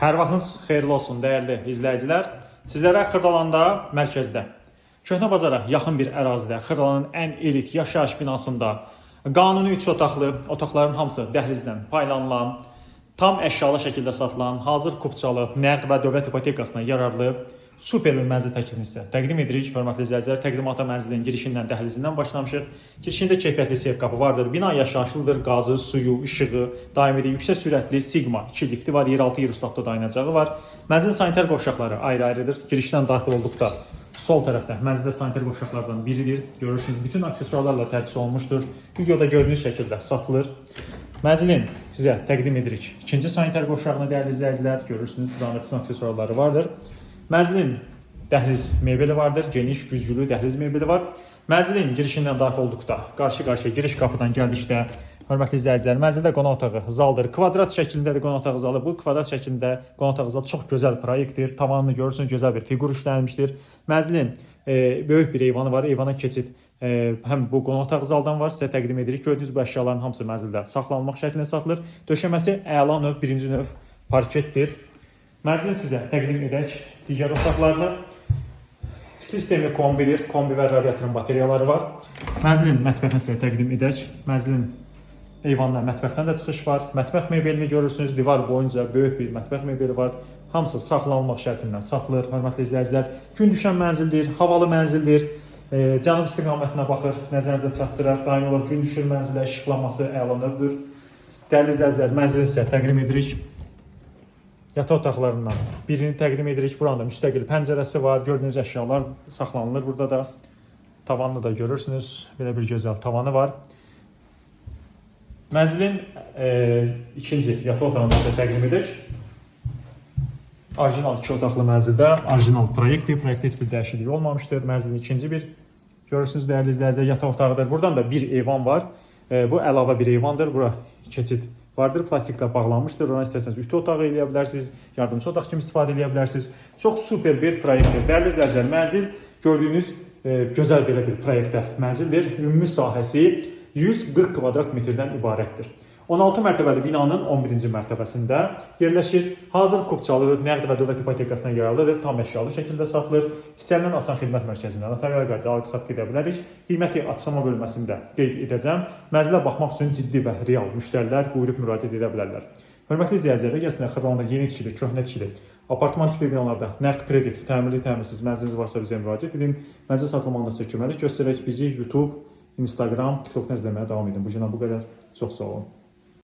Hər vaxtınız xeyirli olsun, dəyərli izləyicilər. Sizlərə Xırdalanda, mərkəzdə, Köhnə bazara yaxın bir ərazidə, Xırdalanın ən elit yaşayış binasında qanuni 3 otaqlı, otaqların hamısı dəhlizdən paylanılan, tam əşyalı şəkildə satılan, hazır kupçalı, nəqd və dövlət ipotekasına yararlı super bir mənzil təklifini sizə təqdim edirik. Hörmətli izləyicilər, təqdimata mənzilin girişindən, dəhlizindən başlamışıq. Girişində keyfiyyətli seyf qapı vardır. Bina yaşayışlıdır. Qazı, suyu, işığı, daimi yüksək sürətli Sigma 2 lifti var. Yeraltı yer ustaqda dayanacağı var. Mənzilin sanitar qovşaqları ayrı-ayrıdır. Girişdən daxil olduqda sol tərəfdə mənzildə sanitar qovşaqlardan biridir. Görürsünüz, bütün aksesuarlarla təchiz olunmuşdur. Videoda gördüyünüz şəkildə satılır. Mənzilin sizə təqdim edirik. İkinci sanitar qovşağını dəyərli izləyicilər, görürsünüz, burada bütün aksesuarları vardır. Mənzilin dəhliz mebeli vardır, geniş, güzgülü dəhliz mebeli var. Mənzilin girişindən daxil olduqda, qarşı-qarşıya giriş qapıdan gəldikdə, hörmətli izləyicilər, mənzildə qonaq otağı zaldır. Kvadrat şəklindədir qonaq otağı zalı. Bu kvadrat şəklində qonaq otağı zalı çox gözəl proyektdir. Tavanını görürsünüz, gözəl bir fiqur işlənmişdir. Mənzilin böyük bir eyvanı var, eyvana keçid. Həm bu qonaq otağı zaldan var, sizə təqdim edirik. Gördüyünüz bu əşyaların hamısı mənzildə saxlanmaq şəklində satılır. Döşəməsi əla növ, birinci növ parketdir. Mənzilin sizə təqdim edək digər otaqlarını. Sistemi kombidir, kombi və radiatorun bateriyaları var. Mənzilin mətbəxini sizə təqdim edək. Mənzilin eyvandan, mətbəxdən də çıxış var. Mətbəx mebelini görürsünüz, divar boyunca böyük bir mətbəx mebeli var. Hamısı saxlanılmaq şərtindən satılır, hörmətli izləyicilər. Gün düşən mənzildir, havalı mənzildir. Cənub istiqamətinə baxır, nəzərinizə çatdırır. Daim olaraq gün düşür mənzilə, işıqlanması əla növdür. Dəyərli izləyicilər, mənzili sizə təqdim edirik. Yataq otaqlarından birini təqdim edirik. Burada müstəqil pəncərəsi var. Gördüyünüz əşyalar saxlanılır burada da. Tavanını da görürsünüz. Belə bir gözəl tavanı var. Mənzilin ikinci yataq otağını sizə təqdim edirik. Orijinal 2 otaqlı mənzildə, orijinal proyektdir. Proyektdə heç bir dəyişiklik olmamışdır. Mənzilin ikinci bir görürsünüz dəyərli izləyicilər, yataq otağıdır. Buradan da bir eyvan var. Bu əlavə bir eyvandır. Bura keçid vardır, plastiklə bağlanmışdır. Ona istəsəniz ütü otağı eləyə bilərsiniz, yardımçı otaq kimi istifadə eləyə bilərsiniz. Çox super bir proyektdir. Dəyərli izləyicilər, mənzil gördüyünüz gözəl belə bir proyektdə mənzildir. Ümumi sahəsi 140 kvadrat metrdən ibarətdir. 16 mərtəbəli binanın 11-ci mərtəbəsində yerləşir. Hazır kupçalı, nəqd və dövlət ipotekasına yararlıdır. Tam əşyalı şəkildə satılır. İstənilən asan xidmət mərkəzindən notarial qayda alqı-satqı edə bilərik. Qiyməti açıqlama bölməsində qeyd edəcəm. Mənzilə baxmaq üçün ciddi və real müştərilər buyurub müraciət edə bilərlər. Hörmətli izləyicilər, əgər sizin Xırdalanda yeni tikili, köhnə tikili, apartman tipli binalarda nəqd kredit, təmirli, təmirsiz mənziliniz varsa bizə müraciət edin. Mənzil satılmağında sizə köməklik göstərək. Bizi YouTube, Instagram, TikTokdan izləməyə davam edin. Bu günə bu qədər. Çox sağ olun.